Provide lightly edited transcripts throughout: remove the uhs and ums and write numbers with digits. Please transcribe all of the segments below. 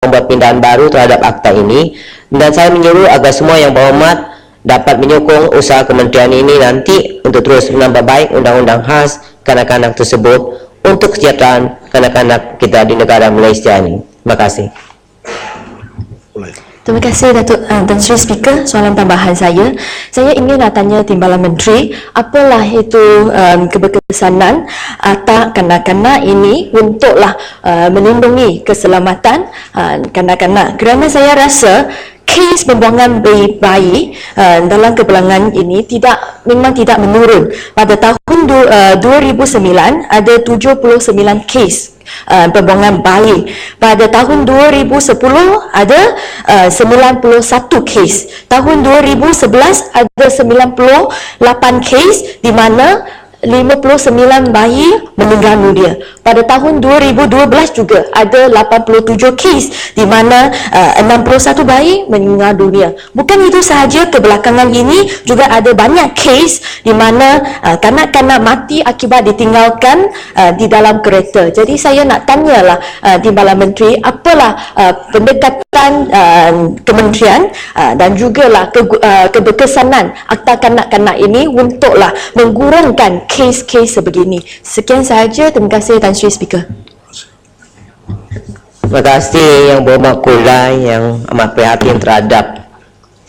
membuat pindahan baru terhadap akta ini, dan saya menyuruh agar semua yang berhormat dapat menyokong usaha kementerian ini nanti untuk terus menambah baik undang-undang khas kanak-kanak tersebut untuk kesejahteraan kanak-kanak kita di negara Malaysia ini. Terima kasih. Terima kasih Datuk Tan Sri Speaker. Soalan tambahan saya ingin nak tanya Timbalan Menteri, apalah itu keberkesanan akta kanak-kanak ini untuklah melindungi keselamatan kanak-kanak, kerana saya rasa kes pembuangan bayi dalam kebilangan ini memang tidak menurun. Pada tahun 2009 ada 79 kes pembuangan bayi. Pada tahun 2010 ada 91 kes. Tahun 2011 ada 98 kes di mana 59 bayi meninggal dunia. Pada tahun 2012 juga ada 87 kes di mana 61 bayi meninggal dunia. Bukan itu sahaja, kebelakangan ini juga ada banyak kes di mana kanak-kanak mati akibat ditinggalkan di dalam kereta. Jadi saya nak tanyalah Timbalan Menteri, apalah pendekatan kementerian dan jugalah keberkesanan akta kanak-kanak ini untuklah mengurangkan kes-kes sebegini. Sekian sahaja. Terima kasih Tan Sri Speaker. Terima kasih Yang Berhormat Kulai yang amat prihatin terhadap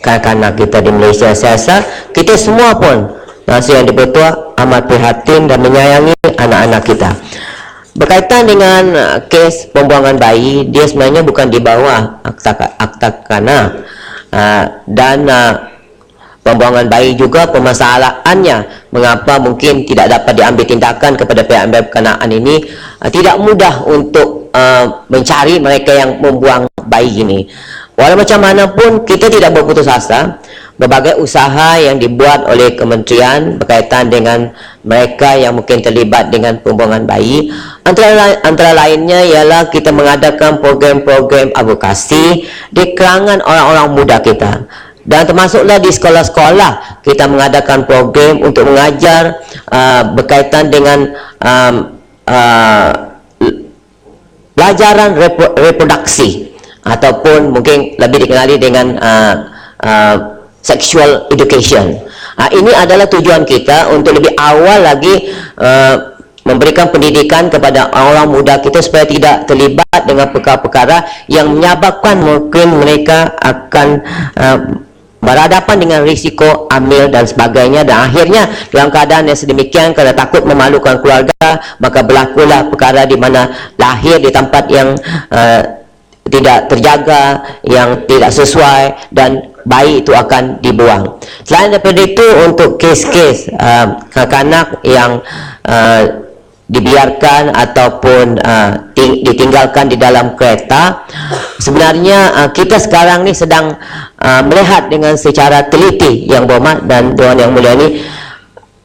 kanak-kanak kita di Malaysia. Saya rasa kita semua pun, Nasir yang di-Pertua, amat prihatin dan menyayangi anak-anak kita. Berkaitan dengan kes pembuangan bayi, dia sebenarnya bukan di bawah akta kanak, dan pembuangan bayi juga permasalahannya mengapa mungkin tidak dapat diambil tindakan kepada pihak berkenaan ini. Tidak mudah untuk mencari mereka yang membuang bayi ini. Walau macam mana pun kita tidak berputus asa. Berbagai usaha yang dibuat oleh kementerian berkaitan dengan mereka yang mungkin terlibat dengan pembuangan bayi, antara lainnya ialah kita mengadakan program-program advokasi di kalangan orang-orang muda kita. Dan termasuklah di sekolah-sekolah kita mengadakan program untuk mengajar berkaitan dengan pelajaran reproduksi, ataupun mungkin lebih dikenali dengan sexual education. Ini adalah tujuan kita untuk lebih awal lagi memberikan pendidikan kepada orang muda kita supaya tidak terlibat dengan perkara-perkara yang menyebabkan mungkin mereka akan berhadapan dengan risiko hamil dan sebagainya, dan akhirnya dalam keadaan yang sedemikian, kerana takut memalukan keluarga, maka berlakulah perkara di mana lahir di tempat yang tidak terjaga, yang tidak sesuai, dan bayi itu akan dibuang. Selain daripada itu, untuk kes-kes kanak-kanak yang dibiarkan ataupun ditinggalkan di dalam kereta, sebenarnya kita sekarang ni sedang melihat dengan secara teliti, Yang Berhormat dan Dewan Yang Mulia ni,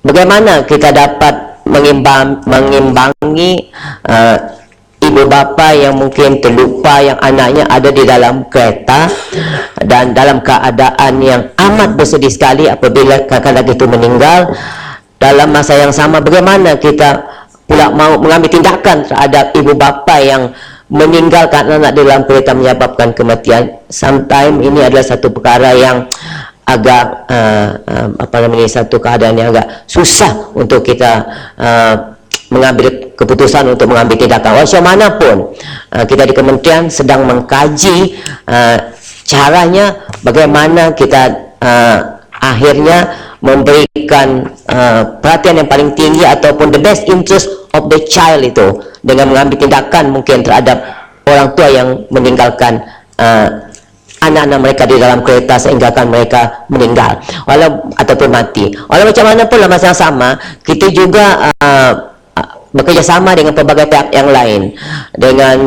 bagaimana kita dapat mengimbangi ibu bapa yang mungkin terlupa yang anaknya ada di dalam kereta dan dalam keadaan yang amat bersedih sekali apabila kanak-kanak itu meninggal. Dalam masa yang sama, bagaimana kita pula mau mengambil tindakan terhadap ibu bapa yang meninggalkan anak dalam kereta menyebabkan kematian. Sometimes ini adalah satu perkara yang agak satu keadaan yang agak susah untuk kita mengambil keputusan untuk mengambil tindakan. Macam mana pun kita di kementerian sedang mengkaji caranya bagaimana kita akhirnya memberikan perhatian yang paling tinggi ataupun the best interest of the child itu dengan mengambil tindakan mungkin terhadap orang tua yang meninggalkan anak-anak mereka di dalam kereta sehingga mereka meninggal ataupun mati. Walau macam mana pun dalam masa yang sama, kita juga bekerjasama dengan pelbagai pihak yang lain, dengan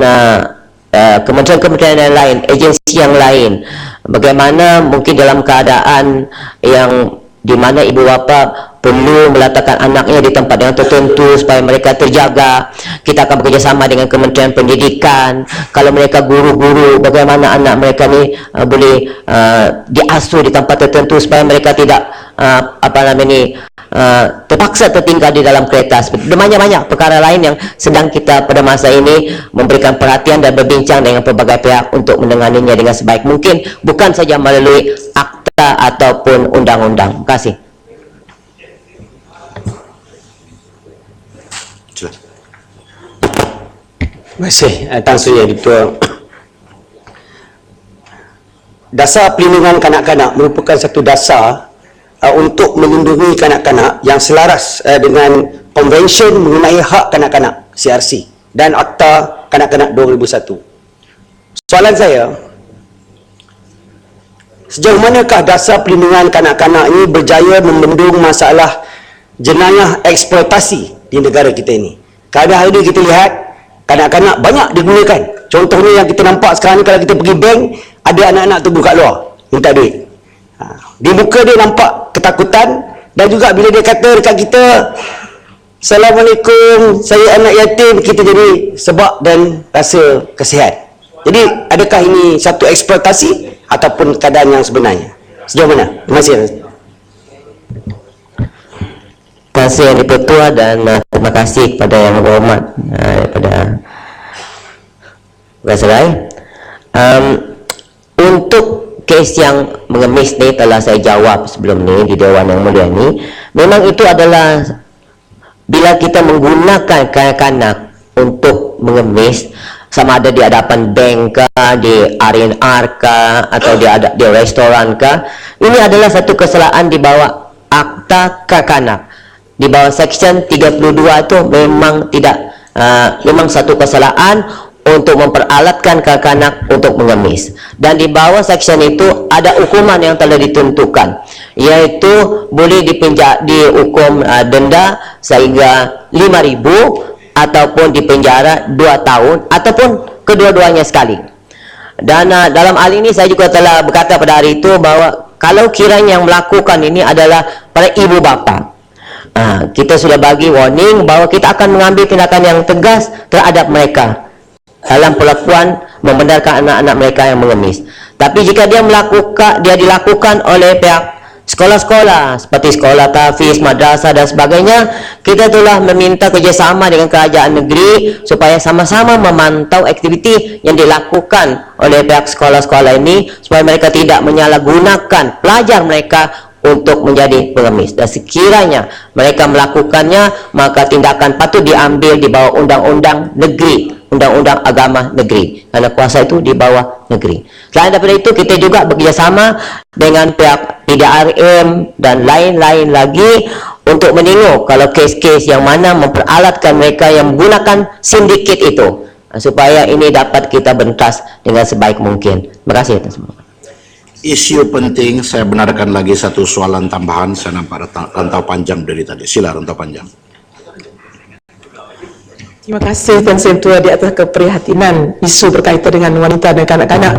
kementerian-kementerian yang lain, agensi yang lain, bagaimana mungkin dalam keadaan yang di mana ibu bapa perlu meletakkan anaknya di tempat yang tertentu supaya mereka terjaga. Kita akan bekerjasama dengan Kementerian Pendidikan. Kalau mereka guru-guru, bagaimana anak mereka ni boleh diasuh di tempat tertentu supaya mereka tidak apa namanya ni, terpaksa tertinggal di dalam kereta. Banyak-banyak perkara lain yang sedang kita pada masa ini memberikan perhatian dan berbincang dengan pelbagai pihak untuk menanganinya dengan sebaik mungkin, bukan saja melalui akta ataupun undang-undang. Terima kasih. Terima kasih, Tan Sri Yang Ketua. Dasar Perlindungan Kanak-kanak merupakan satu dasar untuk melindungi kanak-kanak yang selaras dengan Konvensyen mengenai Hak Kanak-kanak CRC dan Akta Kanak-kanak 2001. Soalan saya, sejauh manakah dasar perlindungan kanak-kanak ini berjaya membendung masalah jenayah eksploitasi di negara kita ini? Kerana hari ini kita lihat kanak-kanak banyak digunakan. Contohnya yang kita nampak sekarang ni, kalau kita pergi bank, ada anak-anak tunggu kat luar minta duit. Di muka dia nampak ketakutan, dan juga bila dia kata dekat kita, "Assalamualaikum, saya anak yatim," kita jadi sebab dan rasa kasihan. Jadi adakah ini satu eksploitasi ataupun keadaan yang sebenarnya? Sejauh mana? Terima kasih. Terima kasih Yang Di-Pertua, dan terima kasih kepada Yang Berhormat daripada Rasarai. Untuk kes yang mengemis ni telah saya jawab sebelum ni di Dewan Yang Mulia ni. Memang itu adalah bila kita menggunakan kanak-kanak untuk mengemis, sama ada di hadapan bank kah, di R&R kah, atau di restoran kah, ini adalah satu kesalahan di bawah Akta Kanak-kanak. Di bawah Seksyen 32 itu memang tidak, memang satu kesalahan untuk memperalatkan kanak-kanak untuk mengemis. Dan di bawah seksyen itu ada hukuman yang telah ditentukan, yaitu boleh dihukum denda sehingga 5.000 ataupun dipenjara 2 tahun ataupun kedua-duanya sekali. Dan dalam hal ini saya juga telah berkata pada hari itu bahawa kalau kiranya yang melakukan ini adalah para ibu bapa, kita sudah bagi warning bahawa kita akan mengambil tindakan yang tegas terhadap mereka dalam perlakuan membenarkan anak-anak mereka yang mengemis. Tapi jika dia dilakukan oleh pihak sekolah-sekolah seperti sekolah tahfiz, madrasah dan sebagainya, kita telah meminta kerjasama dengan kerajaan negeri supaya sama-sama memantau aktiviti yang dilakukan oleh pihak sekolah-sekolah ini supaya mereka tidak menyalahgunakan pelajar mereka untuk menjadi pengemis. Dan sekiranya mereka melakukannya, maka tindakan patut diambil di bawah undang-undang negeri, undang-undang agama negeri, karena kuasa itu di bawah negeri. Selain daripada itu, kita juga bekerjasama dengan pihak PDRM dan lain-lain lagi untuk menengok kalau kes-kes yang mana memperalatkan mereka yang menggunakan sindiket itu, supaya ini dapat kita bentas dengan sebaik mungkin. Terima kasih atas semua. Isu penting, saya benarkan lagi satu soalan tambahan. Saya nampak rantau panjang dari tadi. Sila rantau panjang. Terima kasih Tuan Sri Ketua di atas keprihatinan isu berkaitan dengan wanita dan kanak-kanak.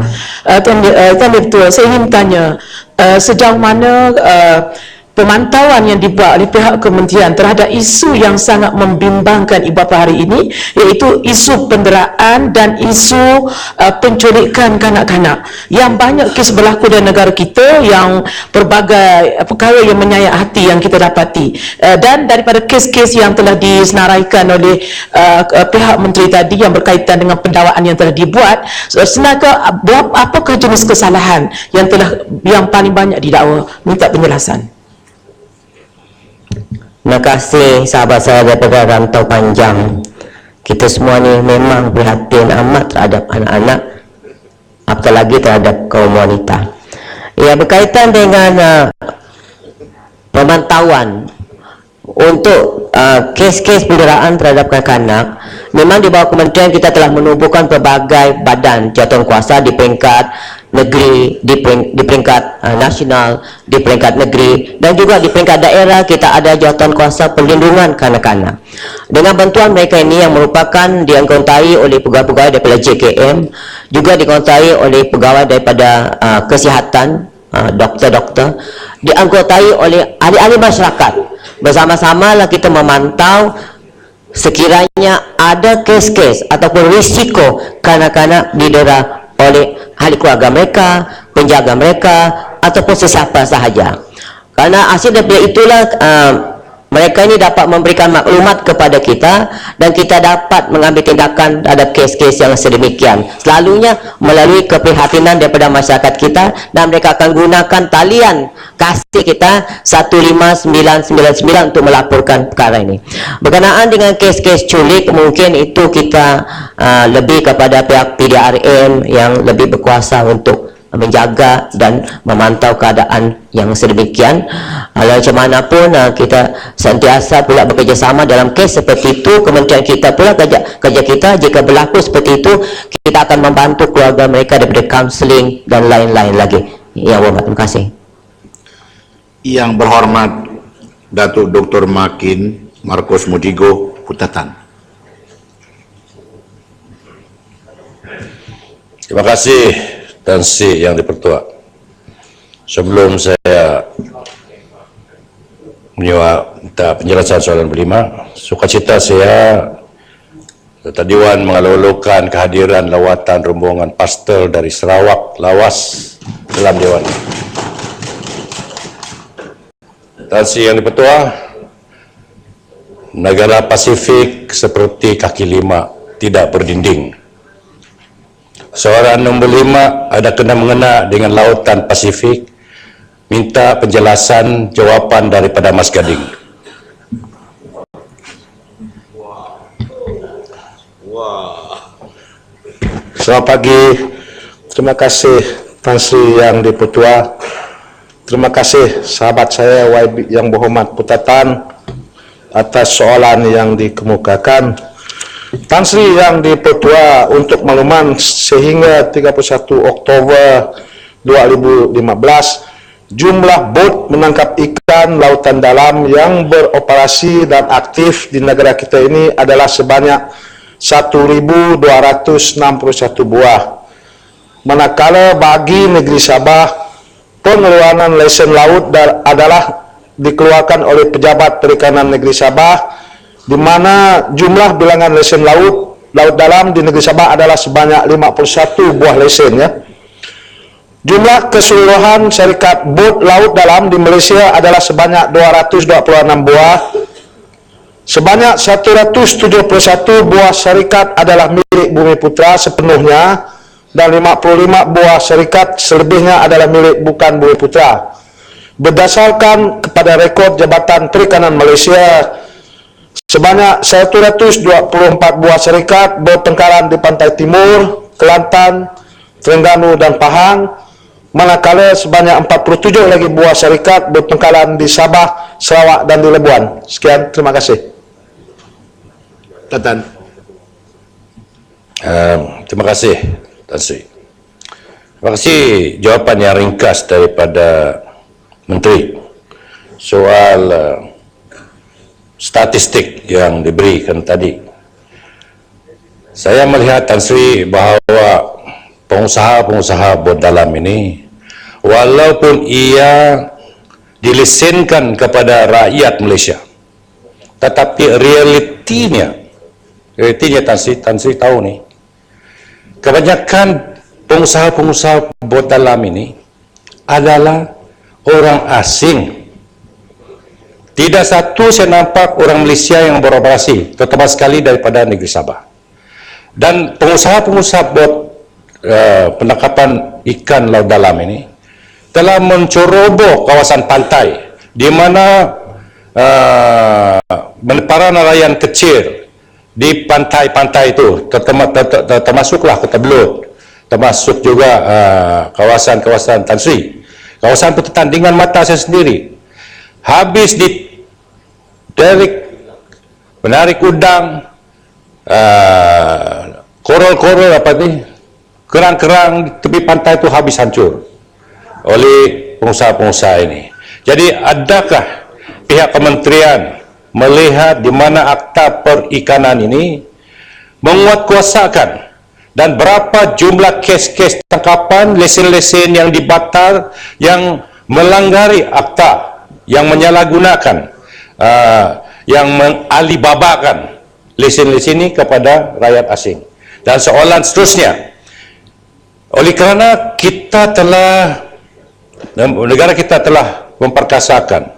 Tuan Ketua, saya ingin tanya sejauh mana pemantauan yang dibuat oleh pihak kementerian terhadap isu yang sangat membimbangkan ibu bapa hari ini, iaitu isu penderaan dan isu penculikan kanak-kanak, yang banyak kes berlaku dalam negara kita, yang pelbagai perkara yang menyayat hati yang kita dapati. Dan daripada kes-kes yang telah disenaraikan oleh pihak menteri tadi yang berkaitan dengan pendakwaan yang telah dibuat, sebenarnya apakah jenis kesalahan yang paling banyak didakwa? Minta penjelasan. Terima kasih sahabat saya daripada rantau panjang. Kita semua ni memang prihatin amat terhadap anak-anak, apatah lagi terhadap kaum wanita. Ya, berkaitan dengan pemantauan untuk kes-kes penderaan terhadap kanak-kanak, memang di bawah kementerian kita telah menubuhkan pelbagai badan jawatan kuasa di peringkat negeri, di peringkat nasional, di peringkat negeri, dan juga di peringkat daerah kita ada jawatan kuasa perlindungan kanak-kanak. Dengan bantuan mereka ini yang merupakan dianggotai oleh pegawai-pegawai daripada JKM, juga dianggotai oleh pegawai daripada kesihatan, doktor-doktor, dianggotai oleh ahli-ahli masyarakat. Bersama-sama lah kita memantau sekiranya ada kes-kes ataupun risiko kanak-kanak didera oleh ahli keluarga mereka, penjaga mereka, ataupun sesiapa sahaja. Karena hasil daripada itulah mereka ini dapat memberikan maklumat kepada kita dan kita dapat mengambil tindakan terhadap kes-kes yang sedemikian. Selalunya melalui keprihatinan daripada masyarakat kita, dan mereka akan gunakan talian kasih kita 15999 untuk melaporkan perkara ini. Berkenaan dengan kes-kes culik, mungkin itu kita lebih kepada pihak PDRM yang lebih berkuasa untuk menjaga dan memantau keadaan yang sedemikian. Macam mana pun kita sentiasa pula bekerjasama dalam kes seperti itu. Kementerian kita pula kerja kita, jika berlaku seperti itu, kita akan membantu keluarga mereka daripada kaunseling dan lain-lain lagi. Ya Allah, terima kasih. Yang berhormat Datuk Dr. Makin Markus Mudigo Putatan. Terima kasih Tan Sri Yang Dipertua. Sebelum saya minta penjelasan soalan berlima, sukacita saya Ketua Dewan mengalu-alukan kehadiran lawatan rombongan pastor dari Sarawak Lawas dalam Dewan. Tan Sri Yang Dipertua, negara Pasifik seperti kaki lima tidak berdinding. Soalan nombor 5 ada kena mengena dengan lautan Pasifik. Minta penjelasan jawapan daripada Mas Gading. Selamat pagi. Terima kasih Tan Sri Yang Dipertua. Terima kasih sahabat saya YB yang berhormat Putatan atas soalan yang dikemukakan. Tan Sri Yang Dipertua, untuk makluman sehingga 31 Oktober 2015, jumlah bot menangkap ikan lautan dalam yang beroperasi dan aktif di negara kita ini adalah sebanyak 1.261 buah. Manakala bagi negeri Sabah, pengeluaran lesen laut adalah dikeluarkan oleh Pejabat Perikanan Negeri Sabah, di mana jumlah bilangan lesen laut dalam di negeri Sabah adalah sebanyak 51 buah lesen, ya. Jumlah keseluruhan syarikat bot laut dalam di Malaysia adalah sebanyak 226 buah. Sebanyak 171 buah syarikat adalah milik Bumiputra sepenuhnya, dan 55 buah syarikat selebihnya adalah milik bukan Bumiputra. Berdasarkan kepada rekod Jabatan Perikanan Malaysia, sebanyak 124 buah syarikat berpangkalan di Pantai Timur, Kelantan, Terengganu dan Pahang, manakala sebanyak 47 lagi buah syarikat berpangkalan di Sabah, Sarawak dan di Labuan. Sekian, terima kasih. Tatan. Terima kasih Tan Sri. Terima kasih jawapan yang ringkas daripada Menteri soal statistik yang diberikan tadi. Saya melihat Tan Sri bahawa pengusaha-pengusaha bot dalam ini, walaupun ia dilesenkan kepada rakyat Malaysia, tetapi realitinya Tan Sri tahu nih, kebanyakan pengusaha-pengusaha bot dalam ini adalah orang asing. Tidak satu saya nampak orang Malaysia yang beroperasi, terutama sekali daripada negeri Sabah. Dan pengusaha-pengusaha bot penangkapan ikan laut dalam ini telah menceroboh kawasan pantai, di mana para nelayan kecil di pantai-pantai itu, termasuklah Kota Belud, termasuk juga kawasan-kawasan Tan Sri, kawasan Putatan, dengan mata saya sendiri, habis menarik udang, korol-korol kerang-kerang di tepi pantai itu habis hancur oleh pengusaha-pengusaha ini. Jadi adakah pihak kementerian melihat di mana akta perikanan ini menguatkuasakan, dan berapa jumlah kes-kes tangkapan lesen-lesen yang dibatal, yang melanggari akta, yang menyalahgunakan, yang mengalibabakan lesen-lesen ini kepada rakyat asing. Dan soalan seterusnya, oleh kerana kita telah, negara kita telah memperkasakan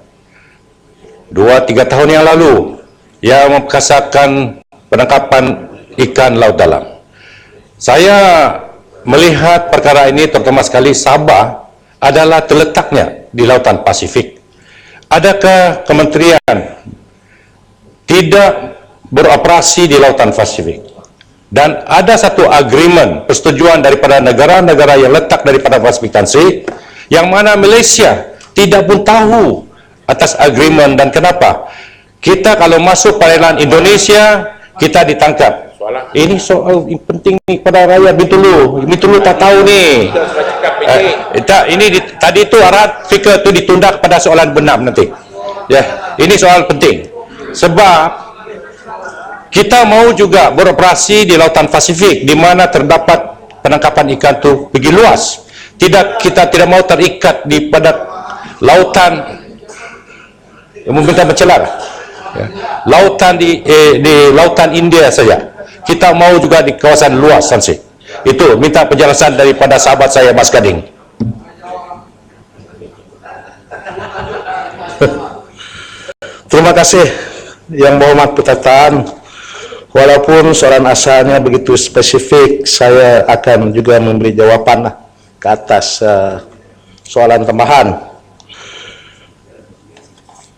2-3 tahun yang lalu yang memperkasakan penangkapan ikan laut dalam. Saya melihat perkara ini terutama sekali Sabah adalah terletaknya di lautan Pasifik. Adakah kementerian tidak beroperasi di lautan Pasifik? Dan ada satu agreement persetujuan daripada negara-negara yang letak daripada Pacific Country yang mana Malaysia tidak pun tahu atas agreement. Dan kenapa? Kita kalau masuk perairan Indonesia kita ditangkap. Ini soal penting ni pada rakyat Bintulu. Bintulu tak tahu ni. Tadi itu arah fikir itu ditunda kepada soalan benar nanti. Ya, ini soal penting. Sebab kita mau juga beroperasi di lautan Pasifik di mana terdapat penangkapan ikan tu begitu luas. Kita tidak mau terikat di pada lautan mungkin bercelar. Ya. Lautan di lautan India saja. Kita mau juga di kawasan luas sanksi. Itu minta penjelasan daripada sahabat saya Mas Gading. Terima kasih Yang Berhormat Putatan. Walaupun soalan asalnya begitu spesifik, saya akan juga memberi jawaban ke atas soalan tambahan.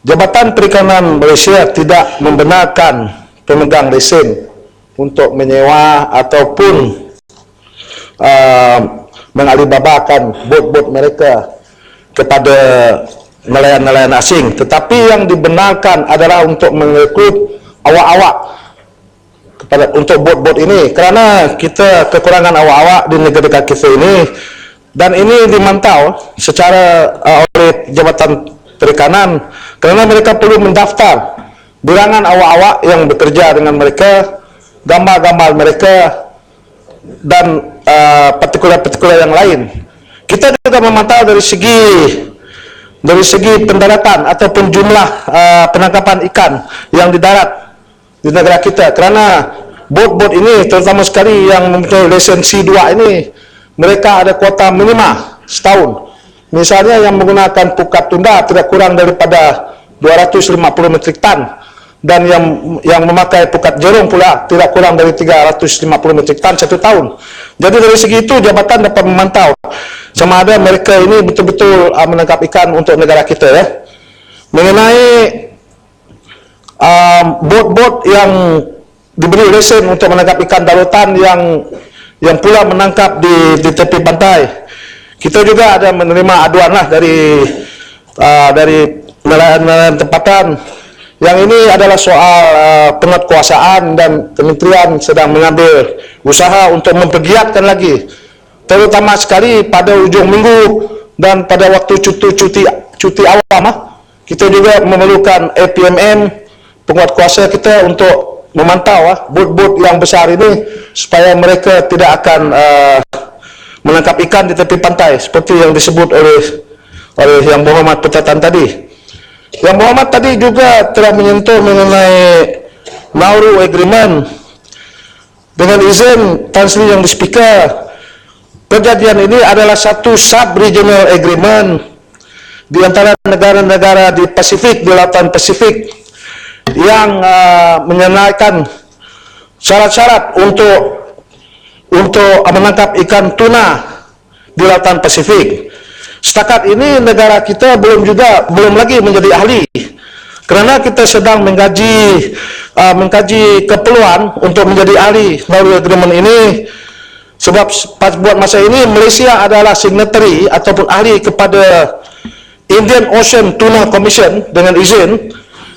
Jabatan Perikanan Malaysia tidak membenarkan pemegang lesen untuk menyewa ataupun mengalibabakan bot-bot mereka kepada nelayan-nelayan asing. Tetapi yang dibenarkan adalah untuk merekrut awak-awak untuk bot-bot ini, kerana kita kekurangan awak-awak di negara kita ini, dan ini dimantau secara oleh Jabatan Perikanan kerana mereka perlu mendaftar bilangan awak-awak yang bekerja dengan mereka, gambar-gambar mereka dan partikular-partikular yang lain. Kita juga memantau dari segi pendaratan ataupun jumlah penangkapan ikan yang di darat di negara kita, kerana bot-bot ini terutama sekali yang mempunyai lesen C2 ini, mereka ada kuota minima setahun. Misalnya yang menggunakan pukat tunda tidak kurang daripada 250 metrik tan, dan yang memakai pukat jerung pula tidak kurang dari 350 metrik tan satu tahun. Jadi dari segi itu jabatan dapat memantau sama ada mereka ini betul-betul menangkap ikan untuk negara kita. Ya. Mengenai bot-bot yang diberi lesen untuk menangkap ikan daratan yang pula menangkap di tepi pantai, kita juga ada menerima aduan lah dari nelayan-nelayan tempatan. Yang ini adalah soal penguatkuasaan dan kementerian sedang mengambil usaha untuk mempergiatkan lagi, terutama sekali pada ujung minggu dan pada waktu cuti awam. Kita juga memerlukan APMM penguatkuasa kita untuk memantau bot-bot yang besar ini supaya mereka tidak akan menangkap ikan di tepi pantai seperti yang disebut oleh Yang Berhormat Putatan tadi. Yang Berhormat tadi juga telah menyentuh mengenai Nauru Agreement. Dengan izin Tan Sri Yang Speaker, perjanjian ini adalah satu sub-regional agreement di antara negara-negara di Pasifik, di lautan Pasifik, yang menyenaraikan syarat-syarat untuk menangkap ikan tuna di lautan Pasifik. Setakat ini negara kita belum lagi menjadi ahli, kerana kita sedang mengkaji keperluan untuk menjadi ahli Nauru Agreement ini. Sebab buat masa ini Malaysia adalah signatory ataupun ahli kepada Indian Ocean Tuna Commission dengan izin,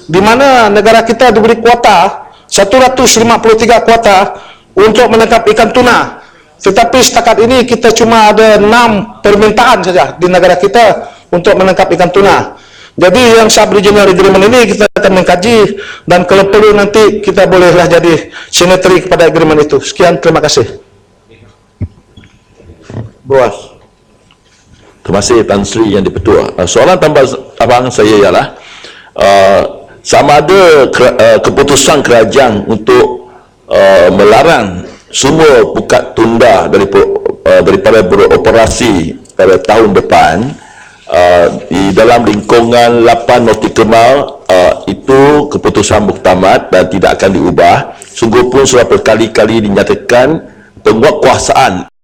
di mana negara kita diberi kuota 153 kuota untuk menangkap ikan tuna. Tetapi setakat ini kita cuma ada 6 permintaan saja di negara kita untuk menangkap ikan tuna. Jadi yang sub-regional agreement ini kita akan mengkaji, dan kalau perlu nanti kita bolehlah jadi signatory kepada agreement itu. Sekian, terima kasih. Boas. Terima kasih Tan Sri Yang Di-Pertua. Soalan tambahan saya ialah sama ada keputusan kerajaan untuk melarang semua pukat tunda daripada beroperasi pada tahun depan di dalam lingkungan 8 nautical mile, itu keputusan muktamad dan tidak akan diubah. Sungguh pun sudah berkali-kali dinyatakan penguatkuasaan